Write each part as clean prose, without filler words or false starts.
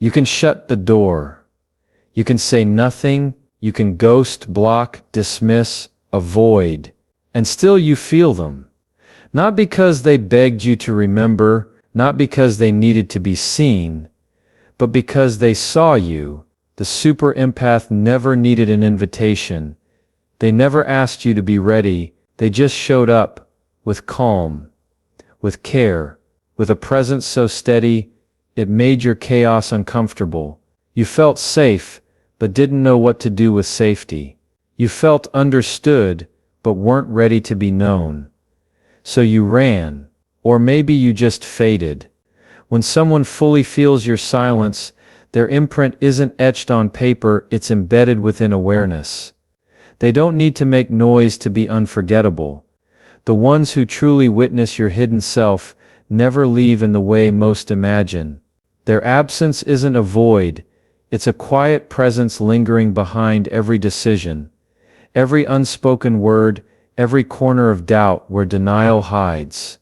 You can shut the door. You can say nothing. You can ghost, block, dismiss, avoid. And still you feel them. Not because they begged you to remember, not because they needed to be seen, but because they saw you. The super empath never needed an invitation. They never asked you to be ready. They just showed up, with calm, with care, with a presence so steady, it made your chaos uncomfortable. You felt safe, but didn't know what to do with safety. You felt understood, but weren't ready to be known. So you ran, or maybe you just faded. When someone fully feels your silence, their imprint isn't etched on paper, it's embedded within awareness. They don't need to make noise to be unforgettable. The ones who truly witness your hidden self never leave in the way most imagine. Their absence isn't a void, it's a quiet presence lingering behind every decision, every unspoken word, every corner of doubt where denial hides.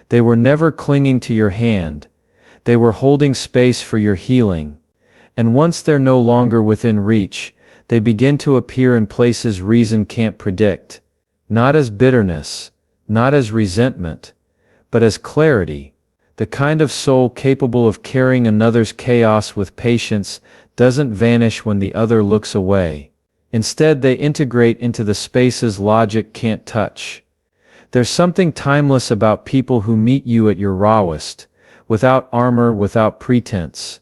They were never clinging to your hand, they were holding space for your healing. And once they're no longer within reach, they begin to appear in places reason can't predict. Not as bitterness, not as resentment, but as clarity. The kind of soul capable of carrying another's chaos with patience doesn't vanish when the other looks away. Instead, they integrate into the spaces logic can't touch. There's something timeless about people who meet you at your rawest, without armor, without pretense.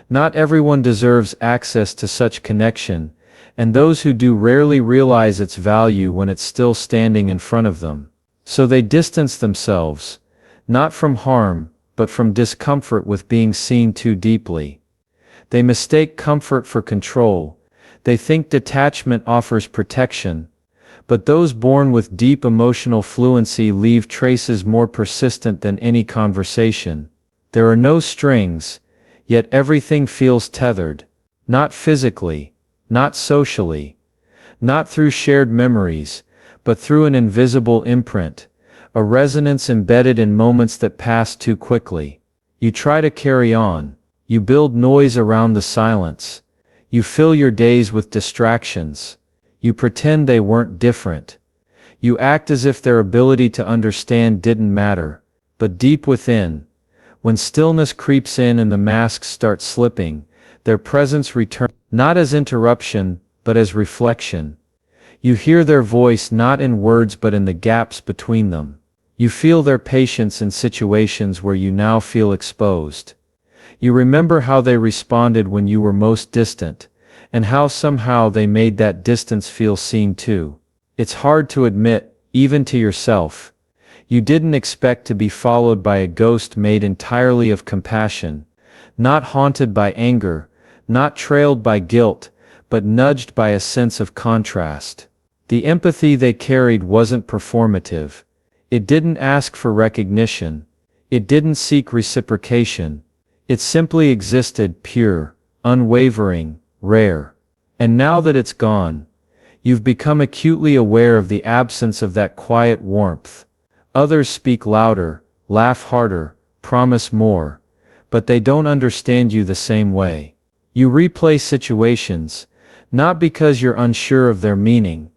Not everyone deserves access to such connection, and those who do rarely realize its value when it's still standing in front of them. So they distance themselves, not from harm, but from discomfort with being seen too deeply. They mistake comfort for control. They think detachment offers protection. But those born with deep emotional fluency leave traces more persistent than any conversation. There are no strings, yet everything feels tethered. Not physically, not socially, not through shared memories, but through an invisible imprint, a resonance embedded in moments that pass too quickly. You try to carry on. You build noise around the silence. You fill your days with distractions. You pretend they weren't different. You act as if their ability to understand didn't matter. But deep within, when stillness creeps in and the masks start slipping, their presence returns, not as interruption, but as reflection. You hear their voice not in words but in the gaps between them. You feel their patience in situations where you now feel exposed. You remember how they responded when you were most distant, and how somehow they made that distance feel seen too. It's hard to admit, even to yourself. You didn't expect to be followed by a ghost made entirely of compassion, not haunted by anger, not trailed by guilt, but nudged by a sense of contrast. The empathy they carried wasn't performative. It didn't ask for recognition. It didn't seek reciprocation. It simply existed, pure, unwavering, rare. And now that it's gone, you've become acutely aware of the absence of that quiet warmth. Others speak louder, laugh harder, promise more, but they don't understand you the same way. You replay situations, not because you're unsure of their meaning,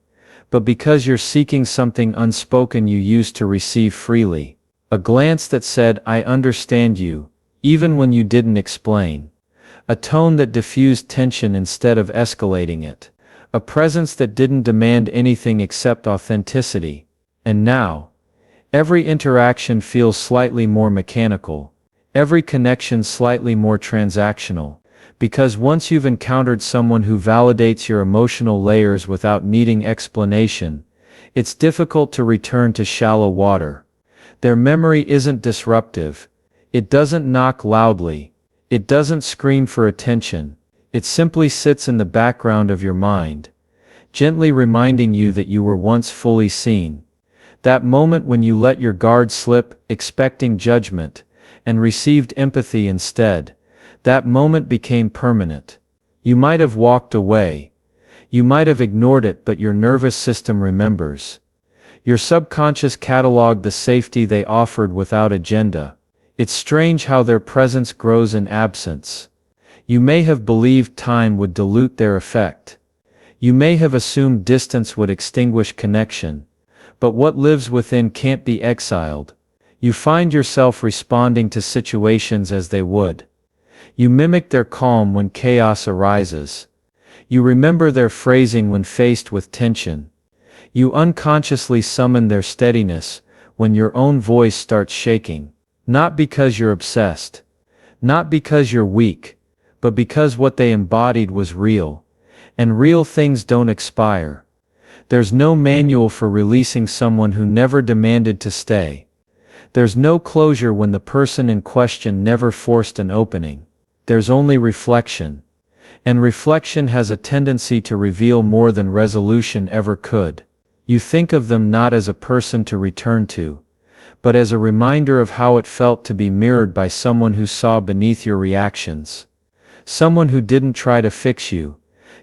but because you're seeking something unspoken you used to receive freely. A glance that said, "I understand you," even when you didn't explain. A tone that diffused tension instead of escalating it. A presence that didn't demand anything except authenticity. And now, every interaction feels slightly more mechanical. Every connection slightly more transactional. Because once you've encountered someone who validates your emotional layers without needing explanation, it's difficult to return to shallow water. Their memory isn't disruptive. It doesn't knock loudly. It doesn't scream for attention. It simply sits in the background of your mind, gently reminding you that you were once fully seen. That moment when you let your guard slip, expecting judgment, and received empathy instead. That moment became permanent. You might have walked away. You might have ignored it, but your nervous system remembers. Your subconscious cataloged the safety they offered without agenda. It's strange how their presence grows in absence. You may have believed time would dilute their effect. You may have assumed distance would extinguish connection. But what lives within can't be exiled. You find yourself responding to situations as they would. You mimic their calm when chaos arises. You remember their phrasing when faced with tension. You unconsciously summon their steadiness when your own voice starts shaking. Not because you're obsessed. Not because you're weak. But because what they embodied was real. And real things don't expire. There's no manual for releasing someone who never demanded to stay. There's no closure when the person in question never forced an opening. There's only reflection. And reflection has a tendency to reveal more than resolution ever could. You think of them not as a person to return to, but as a reminder of how it felt to be mirrored by someone who saw beneath your reactions. Someone who didn't try to fix you,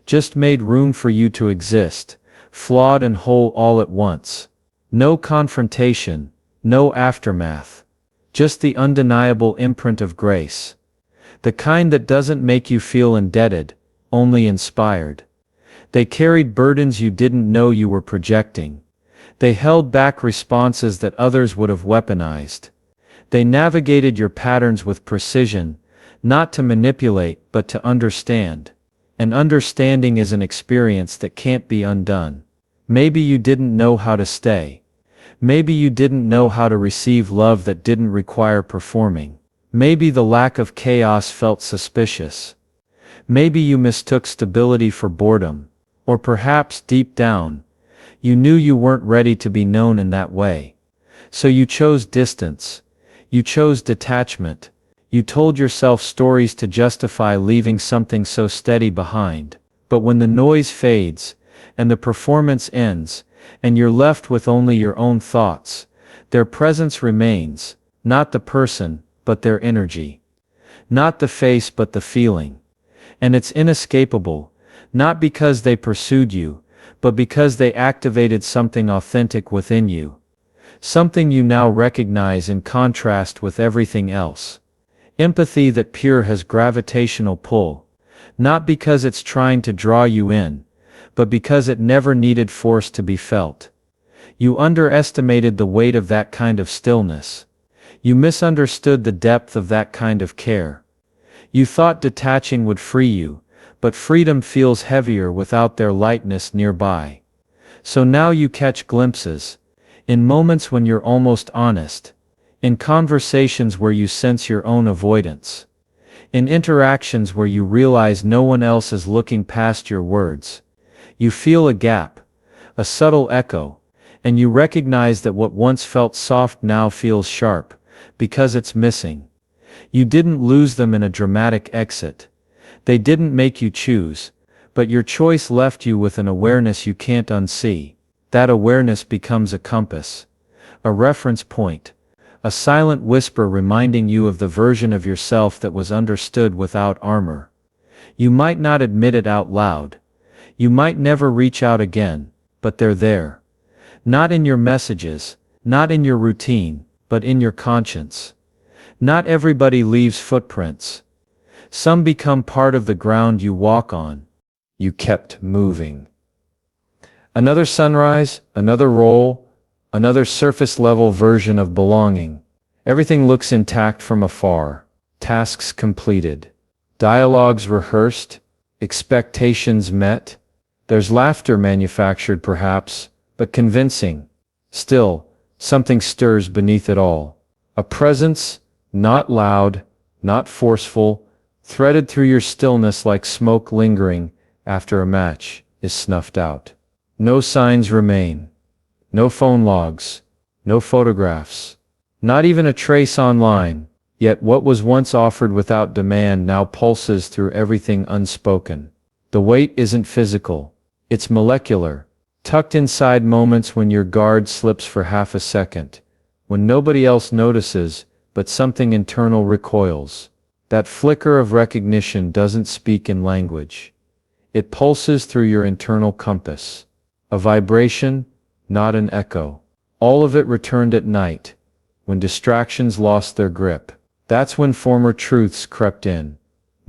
just made room for you to exist, flawed and whole all at once. No confrontation, no aftermath. Just the undeniable imprint of grace. The kind that doesn't make you feel indebted, only inspired. They carried burdens you didn't know you were projecting. They held back responses that others would have weaponized. They navigated your patterns with precision, not to manipulate but to understand. And understanding is an experience that can't be undone. Maybe you didn't know how to stay. Maybe you didn't know how to receive love that didn't require performing. Maybe the lack of chaos felt suspicious. Maybe you mistook stability for boredom. Or perhaps deep down, you knew you weren't ready to be known in that way. So you chose distance. You chose detachment. You told yourself stories to justify leaving something so steady behind. But when the noise fades, and the performance ends, and you're left with only your own thoughts, their presence remains, not the person, but their energy. Not the face but the feeling. And it's inescapable, not because they pursued you, but because they activated something authentic within you. Something you now recognize in contrast with everything else. Empathy that pure has gravitational pull, not because it's trying to draw you in, but because it never needed force to be felt. You underestimated the weight of that kind of stillness. You misunderstood the depth of that kind of care. You thought detaching would free you, but freedom feels heavier without their lightness nearby. So now you catch glimpses, in moments when you're almost honest, in conversations where you sense your own avoidance, in interactions where you realize no one else is looking past your words. You feel a gap, a subtle echo, and you recognize that what once felt soft now feels sharp, because it's missing. You didn't lose them in a dramatic exit. They didn't make you choose, but your choice left you with an awareness you can't unsee. That awareness becomes a compass, a reference point, a silent whisper reminding you of the version of yourself that was understood without armor. You might not admit it out loud. You might never reach out again, but they're there. Not in your messages, not in your routine, but in your conscience. Not everybody leaves footprints. Some become part of the ground you walk on. You kept moving. Another sunrise, another roll, another surface-level version of belonging. Everything looks intact from afar. Tasks completed. Dialogues rehearsed. Expectations met. There's laughter manufactured perhaps, but convincing. Still, something stirs beneath it all. A presence, not loud, not forceful, threaded through your stillness like smoke lingering after a match is snuffed out. No signs remain. No phone logs. No photographs. Not even a trace online, yet what was once offered without demand now pulses through everything unspoken. The weight isn't physical. It's molecular, tucked inside moments when your guard slips for half a second, when nobody else notices, but something internal recoils. That flicker of recognition doesn't speak in language. It pulses through your internal compass. A vibration, not an echo. All of it returned at night, when distractions lost their grip. That's when former truths crept in.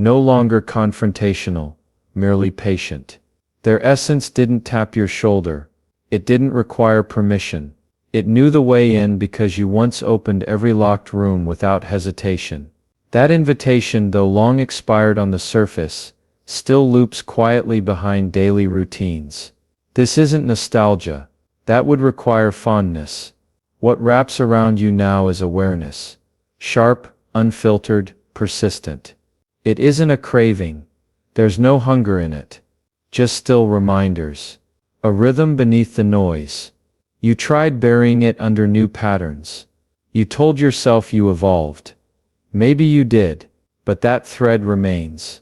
no longer confrontational, merely patient. Their essence didn't tap your shoulder. It didn't require permission. It knew the way in because you once opened every locked room without hesitation. That invitation, though long expired on the surface, still loops quietly behind daily routines. This isn't nostalgia. That would require fondness. What wraps around you now is awareness. Sharp, unfiltered, persistent. It isn't a craving. There's no hunger in it. Just still reminders. A rhythm beneath the noise. You tried burying it under new patterns. You told yourself you evolved. Maybe you did, but that thread remains.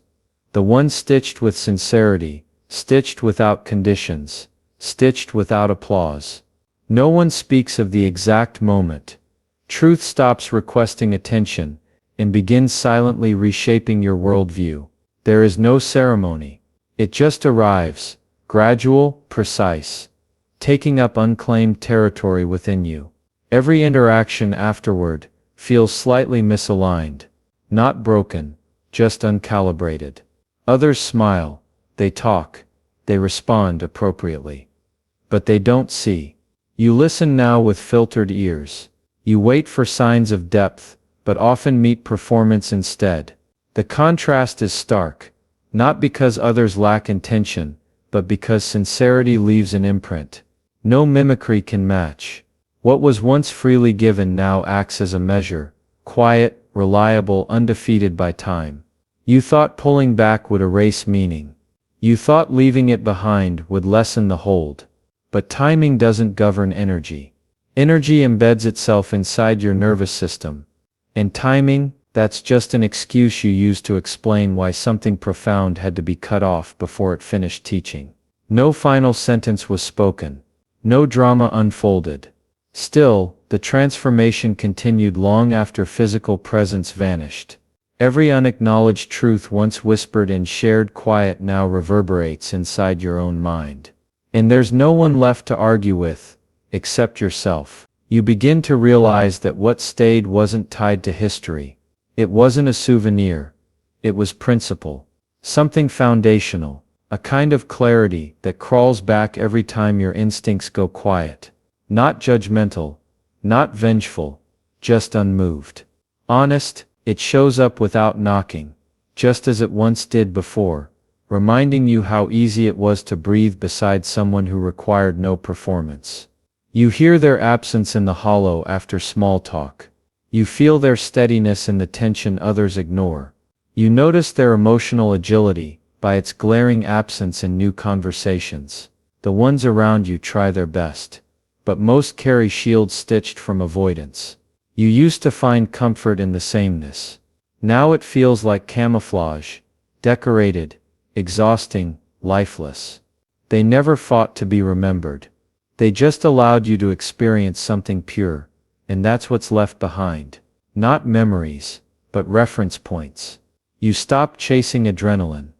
The one stitched with sincerity, stitched without conditions, stitched without applause. No one speaks of the exact moment. Truth stops requesting attention and begins silently reshaping your worldview. There is no ceremony. It just arrives, gradual, precise, taking up unclaimed territory within you. Every interaction afterward feels slightly misaligned, not broken, just uncalibrated. Others smile, they talk, they respond appropriately. But they don't see. You listen now with filtered ears. You wait for signs of depth, but often meet performance instead. The contrast is stark, not because others lack intention, but because sincerity leaves an imprint. No mimicry can match. What was once freely given now acts as a measure, quiet, reliable, undefeated by time. You thought pulling back would erase meaning. You thought leaving it behind would lessen the hold. But timing doesn't govern energy. Energy embeds itself inside your nervous system. And timing, that's just an excuse you use to explain why something profound had to be cut off before it finished teaching. No final sentence was spoken. No drama unfolded. Still, the transformation continued long after physical presence vanished. Every unacknowledged truth once whispered in shared quiet now reverberates inside your own mind. And there's no one left to argue with, except yourself. You begin to realize that what stayed wasn't tied to history. It wasn't a souvenir. It was principle. Something foundational. A kind of clarity that crawls back every time your instincts go quiet. Not judgmental. Not vengeful. Just unmoved. Honest, it shows up without knocking. Just as it once did before. Reminding you how easy it was to breathe beside someone who required no performance. You hear their absence in the hollow after small talk. You feel their steadiness in the tension others ignore. You notice their emotional agility by its glaring absence in new conversations. The ones around you try their best, but most carry shields stitched from avoidance. You used to find comfort in the sameness. Now it feels like camouflage, decorated, exhausting, lifeless. They never fought to be remembered. They just allowed you to experience something pure, and that's what's left behind. Not memories, but reference points. You stopped chasing adrenaline.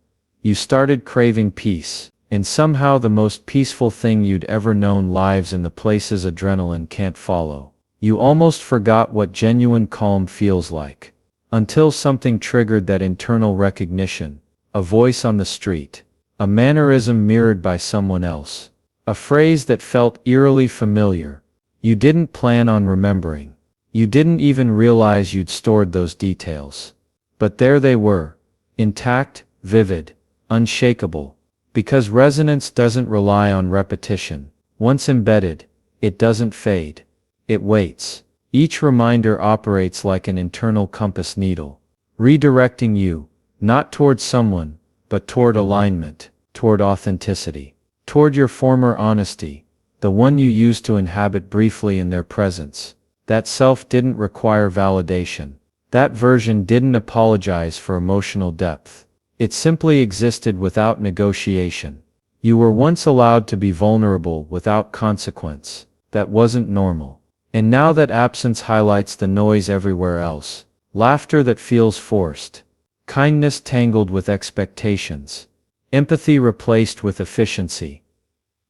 You started craving peace, and somehow the most peaceful thing you'd ever known lives in the places adrenaline can't follow. You almost forgot what genuine calm feels like. Until something triggered that internal recognition. A voice on the street. A mannerism mirrored by someone else. A phrase that felt eerily familiar. You didn't plan on remembering. You didn't even realize you'd stored those details. But there they were. Intact, vivid, unshakable. Because resonance doesn't rely on repetition. Once embedded, it doesn't fade. It waits. Each reminder operates like an internal compass needle, redirecting you, not toward someone, but toward alignment, toward authenticity, toward your former honesty, the one you used to inhabit briefly in their presence. That self didn't require validation. That version didn't apologize for emotional depth. It simply existed without negotiation. You were once allowed to be vulnerable without consequence. That wasn't normal. And now that absence highlights the noise everywhere else. Laughter that feels forced. Kindness tangled with expectations. Empathy replaced with efficiency.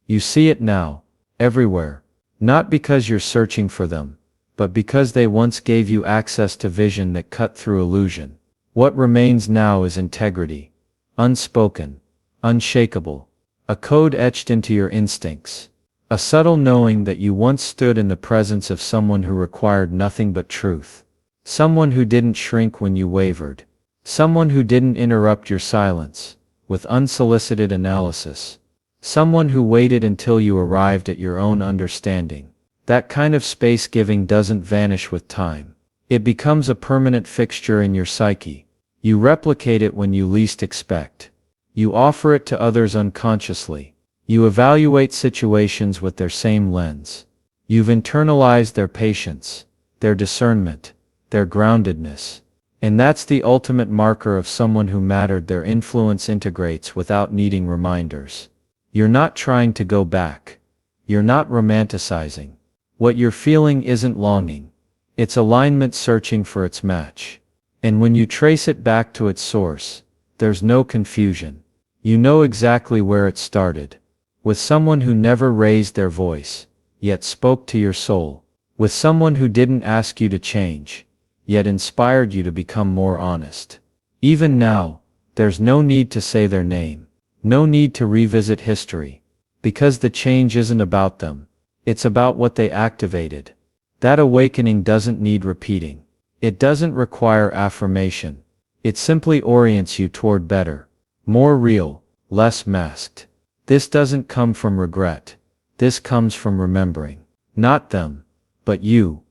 You see it now, everywhere. Not because you're searching for them, but because they once gave you access to vision that cut through illusion. What remains now is integrity. Unspoken, unshakable, a code etched into your instincts. A subtle knowing that you once stood in the presence of someone who required nothing but truth. Someone who didn't shrink when you wavered. Someone who didn't interrupt your silence with unsolicited analysis. Someone who waited until you arrived at your own understanding. That kind of space giving doesn't vanish with time. It becomes a permanent fixture in your psyche. You replicate it when you least expect. You offer it to others unconsciously. You evaluate situations with their same lens. You've internalized their patience, their discernment, their groundedness. And that's the ultimate marker of someone who mattered. Their influence integrates without needing reminders. You're not trying to go back. You're not romanticizing. What you're feeling isn't longing. It's alignment searching for its match. And when you trace it back to its source, there's no confusion. You know exactly where it started. With someone who never raised their voice, yet spoke to your soul. With someone who didn't ask you to change, yet inspired you to become more honest. Even now, there's no need to say their name. No need to revisit history. Because the change isn't about them. It's about what they activated. That awakening doesn't need repeating. It doesn't require affirmation. It simply orients you toward better, more real, less masked. This doesn't come from regret. This comes from remembering. Not them, but you.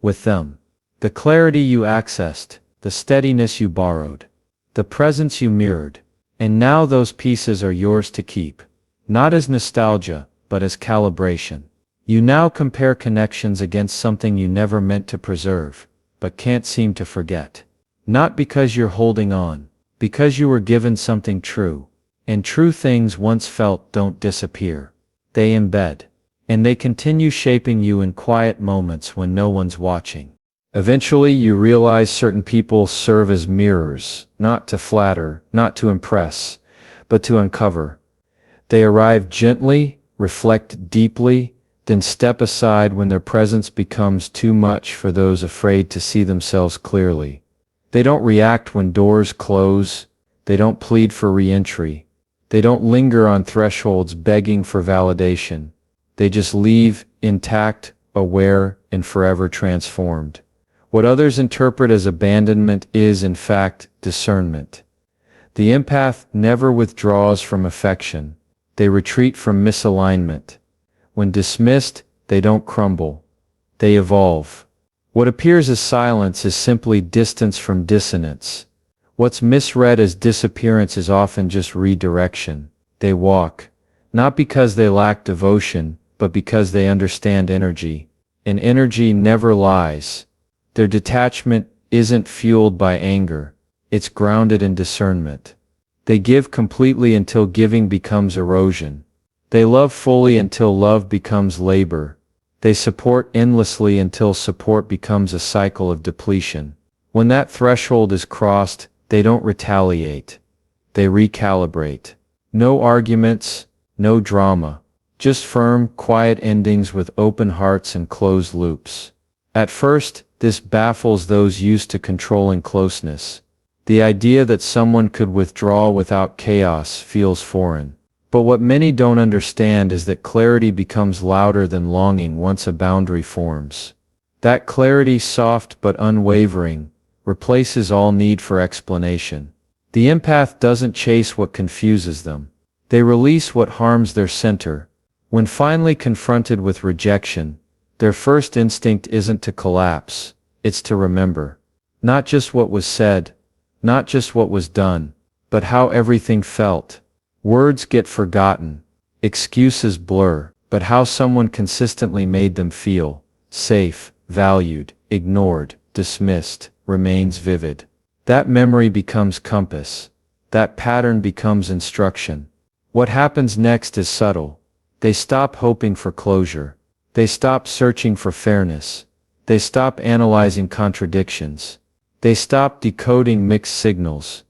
With them. The clarity you accessed, the steadiness you borrowed, the presence you mirrored. And now those pieces are yours to keep. Not as nostalgia, but as calibration. You now compare connections against something you never meant to preserve, but can't seem to forget. Not because you're holding on, because you were given something true. And true things once felt don't disappear. They embed. And they continue shaping you in quiet moments when no one's watching. Eventually you realize certain people serve as mirrors, not to flatter, not to impress, but to uncover. They arrive gently, reflect deeply, then step aside when their presence becomes too much for those afraid to see themselves clearly. They don't react when doors close. They don't plead for re-entry. They don't linger on thresholds begging for validation. They just leave, intact, aware, and forever transformed. What others interpret as abandonment is, in fact, discernment. The empath never withdraws from affection. They retreat from misalignment. When dismissed, they don't crumble. They evolve. What appears as silence is simply distance from dissonance. What's misread as disappearance is often just redirection. They walk, not because they lack devotion, but because they understand energy. And energy never lies. Their detachment isn't fueled by anger. It's grounded in discernment. They give completely until giving becomes erosion. They love fully until love becomes labor. They support endlessly until support becomes a cycle of depletion. When that threshold is crossed, they don't retaliate. They recalibrate. No arguments, no drama. Just firm, quiet endings with open hearts and closed loops. At first, this baffles those used to controlling closeness. The idea that someone could withdraw without chaos feels foreign. But what many don't understand is that clarity becomes louder than longing once a boundary forms. That clarity, soft but unwavering, replaces all need for explanation. The empath doesn't chase what confuses them. They release what harms their center. When finally confronted with rejection, their first instinct isn't to collapse, it's to remember. Not just what was said, not just what was done, but how everything felt. Words get forgotten, excuses blur, but how someone consistently made them feel, safe, valued, ignored, dismissed, remains vivid. That memory becomes compass. That pattern becomes instruction. What happens next is subtle. They stop hoping for closure. They stop searching for fairness. They stop analyzing contradictions. They stop decoding mixed signals.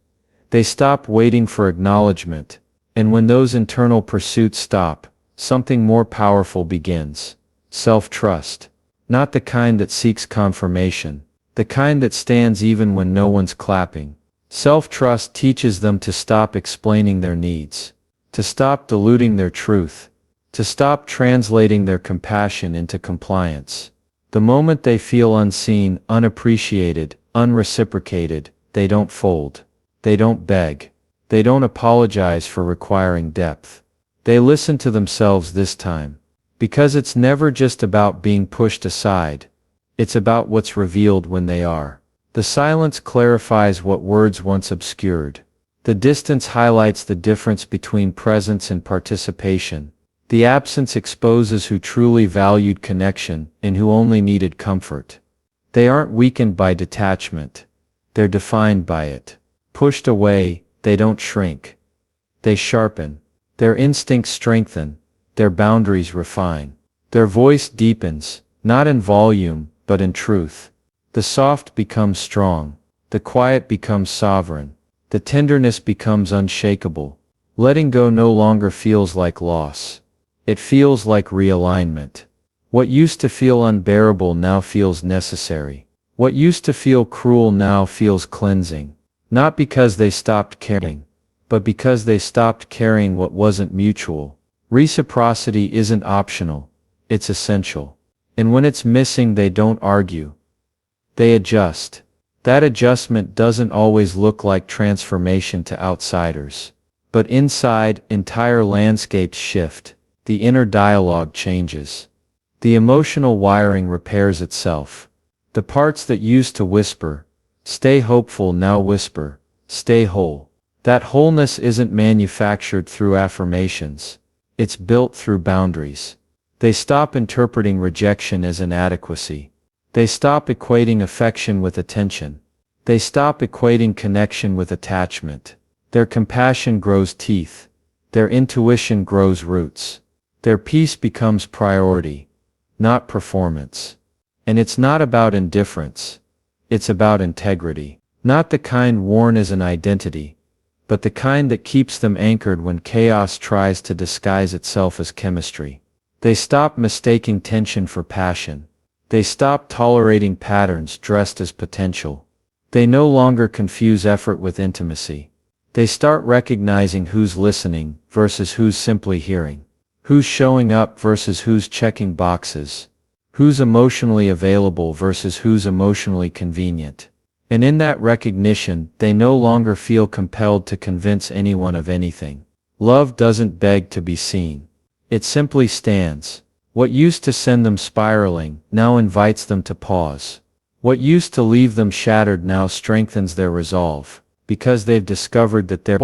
They stop waiting for acknowledgement. And when those internal pursuits stop, something more powerful begins. Self-trust. Not the kind that seeks confirmation. The kind that stands even when no one's clapping. Self-trust teaches them to stop explaining their needs, to stop diluting their truth, to stop translating their compassion into compliance. The moment they feel unseen, unappreciated, unreciprocated, they don't fold. They don't beg. They don't apologize for requiring depth. They listen to themselves this time. Because it's never just about being pushed aside. It's about what's revealed when they are. The silence clarifies what words once obscured. The distance highlights the difference between presence and participation. The absence exposes who truly valued connection and who only needed comfort. They aren't weakened by detachment. They're defined by it. Pushed away, they don't shrink. They sharpen. Their instincts strengthen. Their boundaries refine. Their voice deepens, not in volume, but in truth. The soft becomes strong. The quiet becomes sovereign. The tenderness becomes unshakable. Letting go no longer feels like loss. It feels like realignment. What used to feel unbearable now feels necessary. What used to feel cruel now feels cleansing. Not because they stopped caring, but because they stopped carrying what wasn't mutual. Reciprocity isn't optional. It's essential. And when it's missing, they don't argue. They adjust. That adjustment doesn't always look like transformation to outsiders. But inside, entire landscapes shift. The inner dialogue changes. The emotional wiring repairs itself. The parts that used to whisper, "Stay hopeful," now whisper, "Stay whole." That wholeness isn't manufactured through affirmations. It's built through boundaries. They stop interpreting rejection as inadequacy. They stop equating affection with attention. They stop equating connection with attachment. Their compassion grows teeth. Their intuition grows roots. Their peace becomes priority, not performance. And it's not about indifference. It's about integrity. Not the kind worn as an identity, but the kind that keeps them anchored when chaos tries to disguise itself as chemistry. They stop mistaking tension for passion. They stop tolerating patterns dressed as potential. They no longer confuse effort with intimacy. They start recognizing who's listening versus who's simply hearing. Who's showing up versus who's checking boxes. Who's emotionally available versus who's emotionally convenient. And in that recognition, they no longer feel compelled to convince anyone of anything. Love doesn't beg to be seen. It simply stands. What used to send them spiraling now invites them to pause. What used to leave them shattered now strengthens their resolve, because they've discovered that their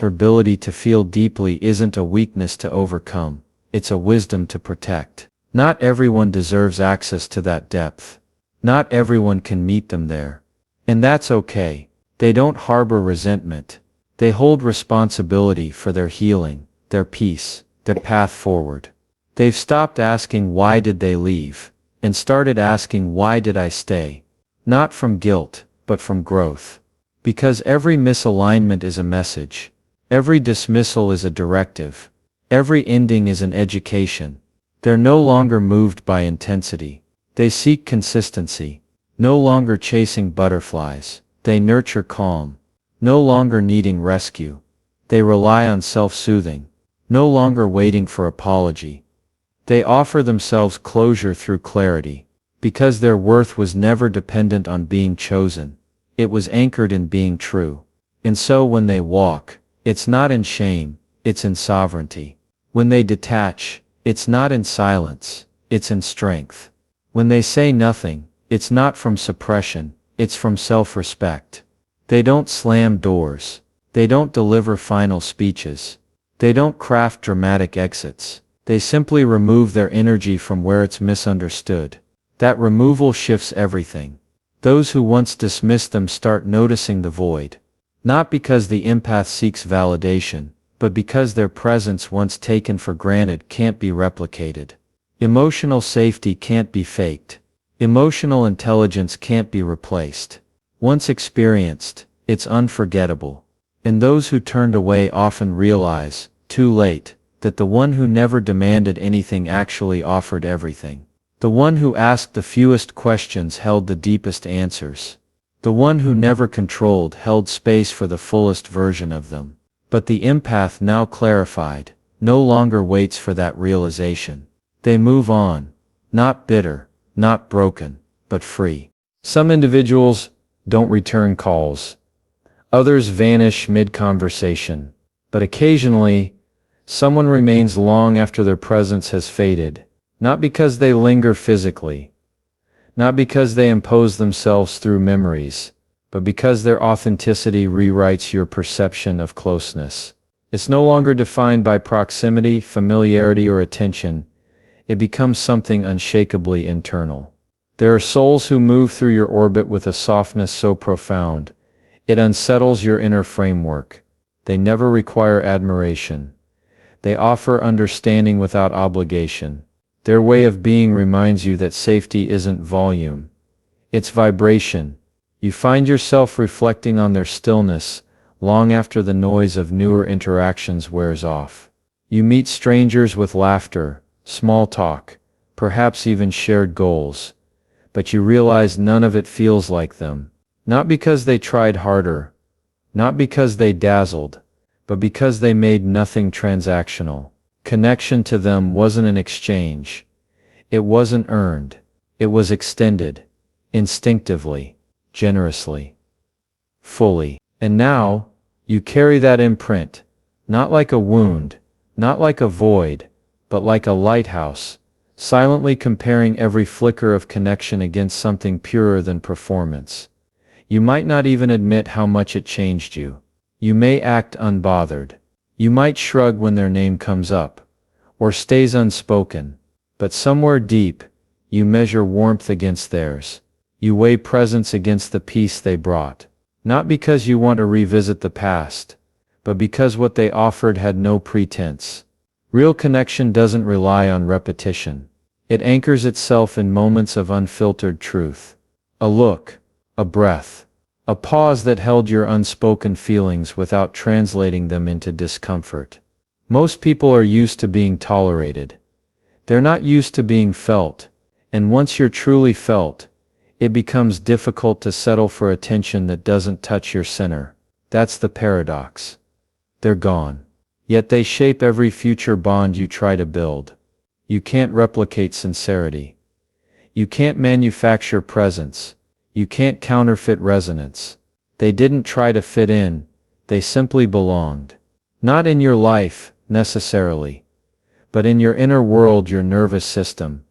ability to feel deeply isn't a weakness to overcome, it's a wisdom to protect. Not everyone deserves access to that depth. Not everyone can meet them there. And that's okay. They don't harbor resentment. They hold responsibility for their healing, their peace, their path forward. They've stopped asking why did they leave, and started asking why did I stay? Not from guilt, but from growth. Because every misalignment is a message. Every dismissal is a directive. Every ending is an education. They're no longer moved by intensity. They seek consistency. No longer chasing butterflies. They nurture calm. No longer needing rescue. They rely on self-soothing. No longer waiting for apology. They offer themselves closure through clarity. Because their worth was never dependent on being chosen. It was anchored in being true. And so when they walk, it's not in shame, it's in sovereignty. When they detach, it's not in silence, it's in strength. When they say nothing, it's not from suppression, it's from self-respect. They don't slam doors. They don't deliver final speeches. They don't craft dramatic exits. They simply remove their energy from where it's misunderstood. That removal shifts everything. Those who once dismissed them start noticing the void. Not because the empath seeks validation, but because their presence once taken for granted can't be replicated. Emotional safety can't be faked. Emotional intelligence can't be replaced. Once experienced, it's unforgettable. And those who turned away often realize, too late, that the one who never demanded anything actually offered everything. The one who asked the fewest questions held the deepest answers. The one who never controlled held space for the fullest version of them. But the empath, now clarified, no longer waits for that realization. They move on, not bitter, not broken, but free. Some individuals don't return calls. Others vanish mid-conversation. But occasionally, someone remains long after their presence has faded, not because they linger physically, not because they impose themselves through memories, but because their authenticity rewrites your perception of closeness. It's no longer defined by proximity, familiarity, or attention. It becomes something unshakably internal. There are souls who move through your orbit with a softness so profound, it unsettles your inner framework. They never require admiration. They offer understanding without obligation. Their way of being reminds you that safety isn't volume. It's vibration. You find yourself reflecting on their stillness long after the noise of newer interactions wears off. You meet strangers with laughter, small talk, perhaps even shared goals, but you realize none of it feels like them. Not because they tried harder, not because they dazzled, but because they made nothing transactional. Connection to them wasn't an exchange. It wasn't earned. It was extended, instinctively, generously, fully. And now, you carry that imprint, not like a wound, not like a void, but like a lighthouse, silently comparing every flicker of connection against something purer than performance. You might not even admit how much it changed you. You may act unbothered. You might shrug when their name comes up, or stays unspoken, but somewhere deep, you measure warmth against theirs. You weigh presence against the peace they brought. Not because you want to revisit the past, but because what they offered had no pretense. Real connection doesn't rely on repetition. It anchors itself in moments of unfiltered truth. A look, a breath, a pause that held your unspoken feelings without translating them into discomfort. Most people are used to being tolerated. They're not used to being felt, and once you're truly felt, it becomes difficult to settle for attention that doesn't touch your center. That's the paradox. They're gone. Yet they shape every future bond you try to build. You can't replicate sincerity. You can't manufacture presence. You can't counterfeit resonance. They didn't try to fit in, they simply belonged. Not in your life, necessarily, but in your inner world, your nervous system,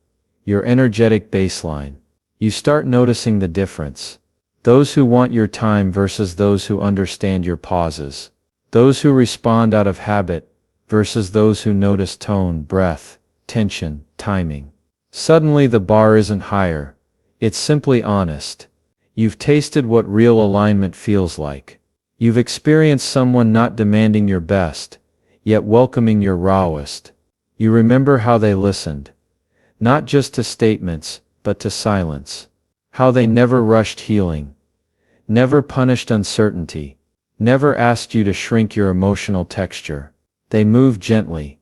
your energetic baseline. You start noticing the difference. Those who want your time versus those who understand your pauses. Those who respond out of habit versus those who notice tone, breath, tension, timing. Suddenly the bar isn't higher. It's simply honest. You've tasted what real alignment feels like. You've experienced someone not demanding your best, yet welcoming your rawest. You remember how they listened. Not just to statements, but to silence. How they never rushed healing. Never punished uncertainty. Never asked you to shrink your emotional texture. They moved gently.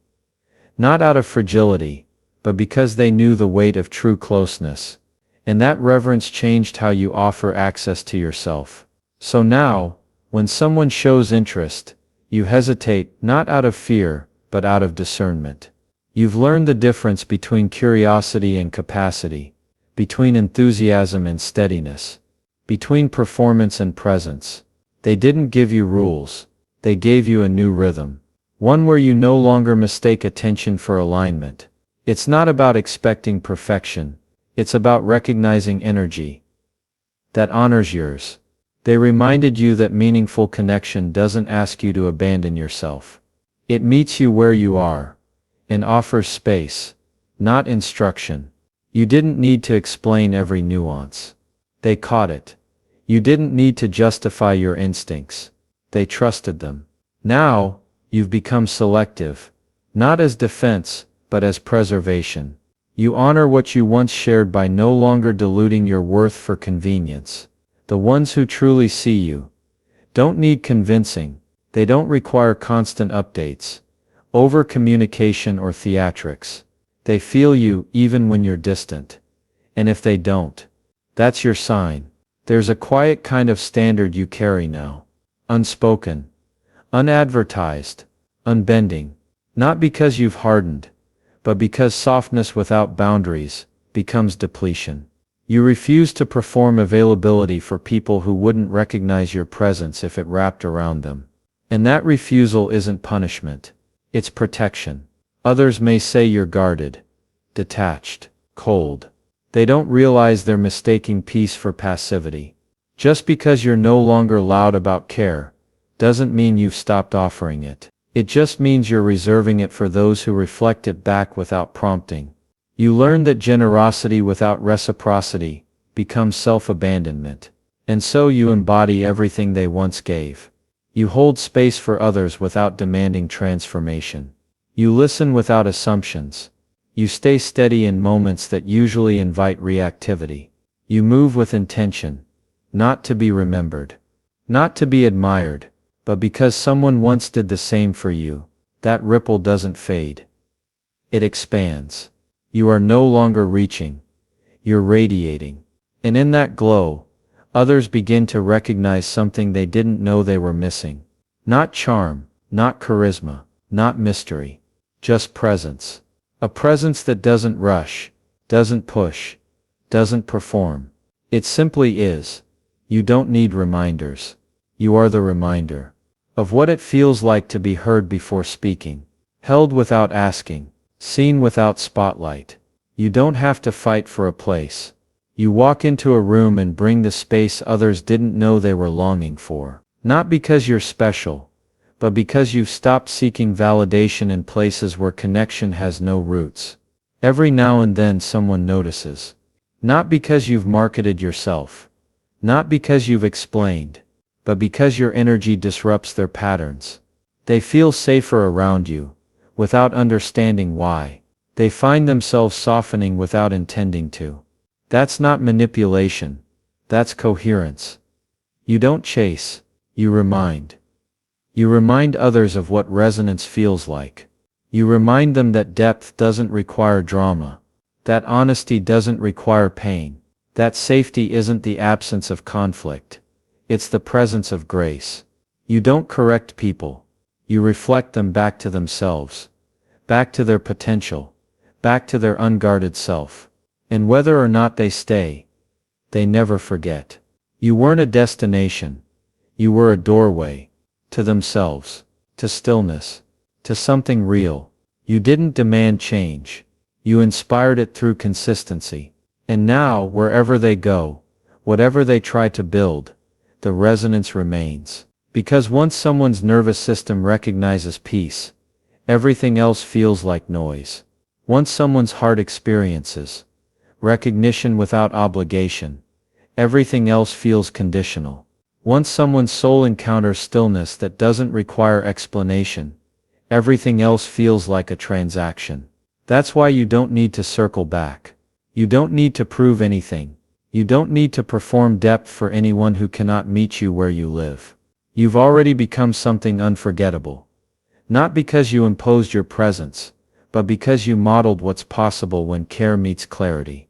Not out of fragility, but because they knew the weight of true closeness. And that reverence changed how you offer access to yourself. So now, when someone shows interest, you hesitate not out of fear, but out of discernment. You've learned the difference between curiosity and capacity, between enthusiasm and steadiness, between performance and presence. They didn't give you rules, they gave you a new rhythm. One where you no longer mistake attention for alignment. It's not about expecting perfection. It's about recognizing energy that honors yours. They reminded you that meaningful connection doesn't ask you to abandon yourself. It meets you where you are and offers space, not instruction. You didn't need to explain every nuance. They caught it. You didn't need to justify your instincts. They trusted them. Now, you've become selective, not as defense, but as preservation. You honor what you once shared by no longer diluting your worth for convenience. The ones who truly see you don't need convincing. They don't require constant updates, over-communication or theatrics. They feel you even when you're distant. And if they don't, that's your sign. There's a quiet kind of standard you carry now. Unspoken, unadvertised, unbending. Not because you've hardened, but because softness without boundaries becomes depletion. You refuse to perform availability for people who wouldn't recognize your presence if it wrapped around them. And that refusal isn't punishment. It's protection. Others may say you're guarded, detached, cold. They don't realize they're mistaking peace for passivity. Just because you're no longer loud about care doesn't mean you've stopped offering it. It just means you're reserving it for those who reflect it back without prompting. You learn that generosity without reciprocity becomes self-abandonment. And so you embody everything they once gave. You hold space for others without demanding transformation. You listen without assumptions. You stay steady in moments that usually invite reactivity. You move with intention, not to be remembered, not to be admired, but because someone once did the same for you. That ripple doesn't fade. It expands. You are no longer reaching. You're radiating. And in that glow, others begin to recognize something they didn't know they were missing. Not charm, not charisma, not mystery. Just presence. A presence that doesn't rush, doesn't push, doesn't perform. It simply is. You don't need reminders. You are the reminder of what it feels like to be heard before speaking, held without asking, seen without spotlight. You don't have to fight for a place. You walk into a room and bring the space others didn't know they were longing for. Not because you're special, but because you've stopped seeking validation in places where connection has no roots. Every now and then someone notices. Not because you've marketed yourself, not because you've explained, but because your energy disrupts their patterns. They feel safer around you, without understanding why. They find themselves softening without intending to. That's not manipulation. That's coherence. You don't chase, you remind. You remind others of what resonance feels like. You remind them that depth doesn't require drama, that honesty doesn't require pain, that safety isn't the absence of conflict. It's the presence of grace. You don't correct people. You reflect them back to themselves, back to their potential, back to their unguarded self. And whether or not they stay, they never forget. You weren't a destination. You were a doorway. To themselves. To stillness. To something real. You didn't demand change. You inspired it through consistency. And now, wherever they go, whatever they try to build, the resonance remains. Because once someone's nervous system recognizes peace, everything else feels like noise. Once someone's heart experiences recognition without obligation, everything else feels conditional. Once someone's soul encounters stillness that doesn't require explanation, everything else feels like a transaction. That's why you don't need to circle back. You don't need to prove anything. You don't need to perform depth for anyone who cannot meet you where you live. You've already become something unforgettable. Not because you imposed your presence, but because you modeled what's possible when care meets clarity.